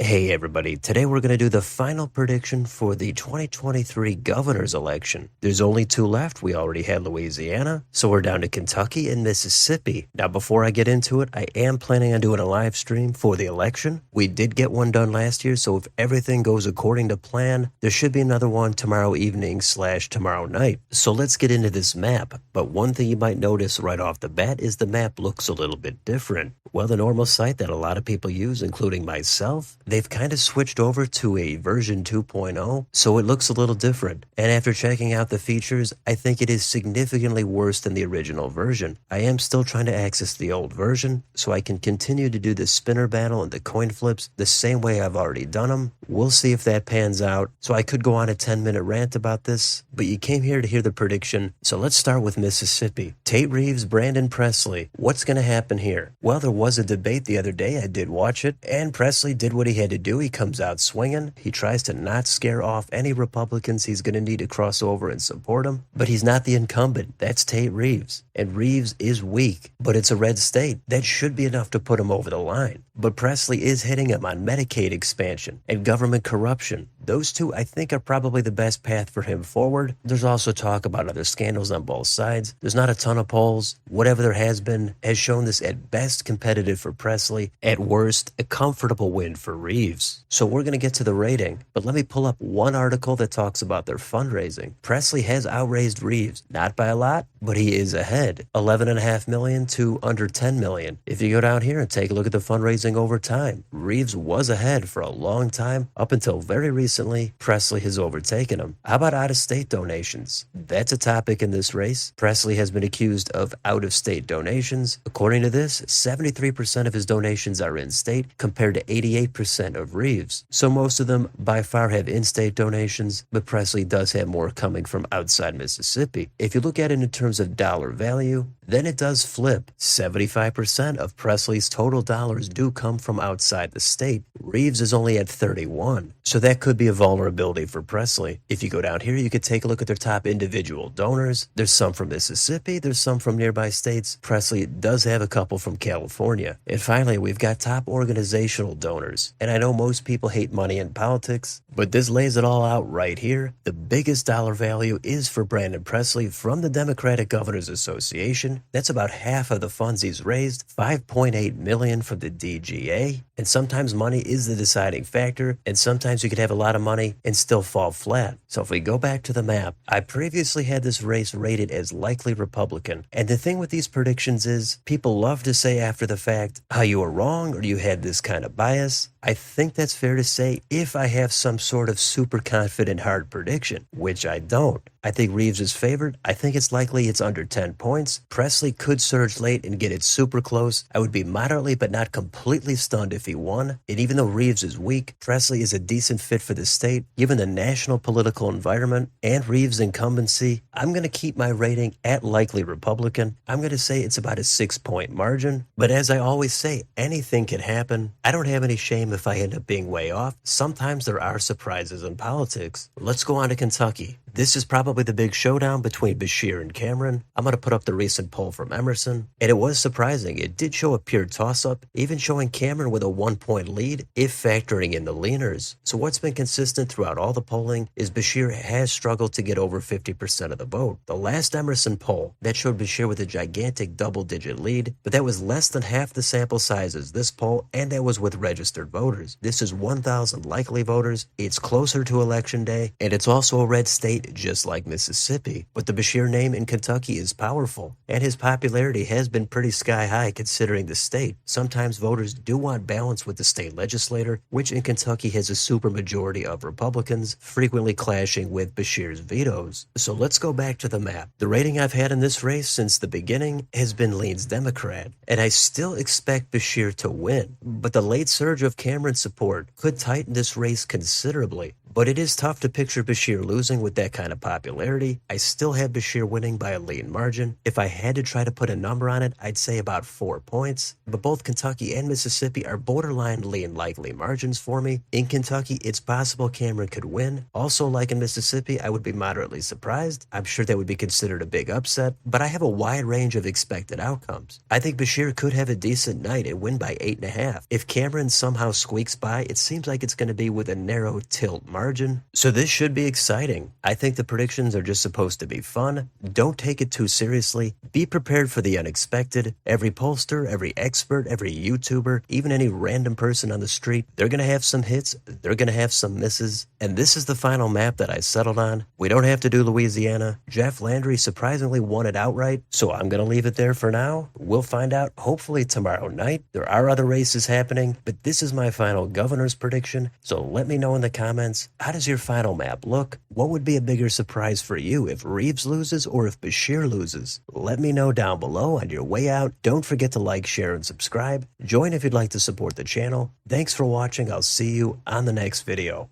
Hey everybody, today we're going to do the final prediction for the 2023 governor's election. There's only two left. We already had Louisiana, so we're down to Kentucky and Mississippi. Now before I get into it, I am planning on doing a live stream for the election. We did get one done last year, so if everything goes according to plan, there should be another one tomorrow evening / tomorrow night. So let's get into this map. But one thing you might notice right off the bat is the map looks a little bit different. Well, the normal site that a lot of people use, including myself, they've kind of switched over to a version 2.0, so it looks a little different. And after checking out the features, I think it is significantly worse than the original version. I am still trying to access the old version, so I can continue to do the spinner battle and the coin flips the same way I've already done them. We'll see if that pans out. So I could go on a 10-minute rant about this, but you came here to hear the prediction. So let's start with Mississippi. Tate Reeves, Brandon Presley. What's going to happen here? Well, there was a debate the other day. I did watch it, and Presley did what he had to do. He comes out swinging. He tries to not scare off any Republicans he's going to need to cross over and support him, but he's not the incumbent. That's Tate Reeves, and Reeves is weak, but it's a red state. That should be enough to put him over the line. But Presley is hitting him on Medicaid expansion and government corruption. Those two, I think, are probably the best path for him forward. There's also talk about other scandals on both sides. There's not a ton of polls. Whatever there has been has shown this at best competitive for Presley, at worst, a comfortable win for Reeves. So we're going to get to the rating, but let me pull up one article that talks about their fundraising. Presley has outraised Reeves, not by a lot, but he is ahead. 11.5 million to under 10 million. If you go down here and take a look at the fundraising over time, Reeves was ahead for a long time. Up until very recently, Presley has overtaken him. How about out-of-state donations? That's a topic in this race. Presley has been accused of out-of-state donations. According to this, 73% of his donations are in-state compared to 88% of Reeves. So most of them by far have in-state donations, but Presley does have more coming from outside Mississippi. If you look at it in terms of dollar value, then it does flip. 75% of Presley's total dollars do come from outside the state. Reeves is only at 31, so that could be a vulnerability for Presley. If you go down here, you could take a look at their top individual donors. There's some from Mississippi, there's some from nearby states. Presley does have a couple from California. And finally, we've got top organizational donors. And I know most people hate money in politics, but this lays it all out right here. The biggest dollar value is for Brandon Presley from the Democratic Governors Association. That's about half of the funds he's raised, $5.8 million from the DGA. And sometimes money is the deciding factor, and sometimes you could have a lot of money and still fall flat. So if we go back to the map, I previously had this race rated as likely Republican. And the thing with these predictions is people love to say after the fact how you were wrong or you had this kind of bias. I think that's fair to say if I have some sort of super confident hard prediction, which I don't. I think Reeves is favored. I think it's likely it's under 10 points. Presley could surge late and get it super close. I would be moderately but not completely stunned if he won. And even though Reeves is weak, Presley is a decent fit for the state. Given the national political environment and Reeves' incumbency, I'm going to keep my rating at likely Republican. I'm going to say it's about a 6-point margin. But as I always say, anything can happen. I don't have any shame if I end up being way off. Sometimes there are surprises in politics. Let's go on to Kentucky. This is probably the big showdown between Beshear and Cameron. I'm going to put up the recent poll from Emerson, and it was surprising. It did show a pure toss-up, even showing Cameron with a 1-point lead, if factoring in the leaners. So what's been consistent throughout all the polling is Beshear has struggled to get over 50% of the vote. The last Emerson poll, that showed Beshear with a gigantic double-digit lead, but that was less than half the sample size as this poll, and that was with registered voters. This is 1,000 likely voters. It's closer to Election Day, and it's also a red state just like Mississippi. But the Beshear name in Kentucky is powerful, and his popularity has been pretty sky high considering the state. Sometimes voters do want balance with the state legislature, which in Kentucky has a supermajority of Republicans, frequently clashing with Beshear's vetoes. So let's go back to the map. The rating I've had in this race since the beginning has been leans Democrat, and I still expect Beshear to win. But the late surge of Cameron support could tighten this race considerably. But it is tough to picture Bashir losing with that kind of popularity. I still have Bashir winning by a lean margin. If I had to try to put a number on it, I'd say about 4 points. But both Kentucky and Mississippi are borderline lean likely margins for me. In Kentucky, it's possible Cameron could win. Also, like in Mississippi, I would be moderately surprised. I'm sure that would be considered a big upset, but I have a wide range of expected outcomes. I think Bashir could have a decent night and win by 8.5. If Cameron somehow squeaks by, it seems like it's going to be with a narrow tilt margin. So this should be exciting. I think the predictions are just supposed to be fun. Don't take it too seriously. Be prepared for the unexpected. Every pollster, every expert, every YouTuber, even any random person on the street, they're going to have some hits, they're going to have some misses. And this is the final map that I settled on. We don't have to do Louisiana. Jeff Landry surprisingly won it outright, so I'm going to leave it there for now. We'll find out hopefully tomorrow night. There are other races happening, but this is my final governor's prediction. So let me know in the comments, how does your final map look? What would be a bigger surprise for you if Reeves loses or if Bashir loses? Let me know down below on your way out. Don't forget to like, share, and subscribe. Join if you'd like to support the channel. Thanks for watching. I'll see you on the next video.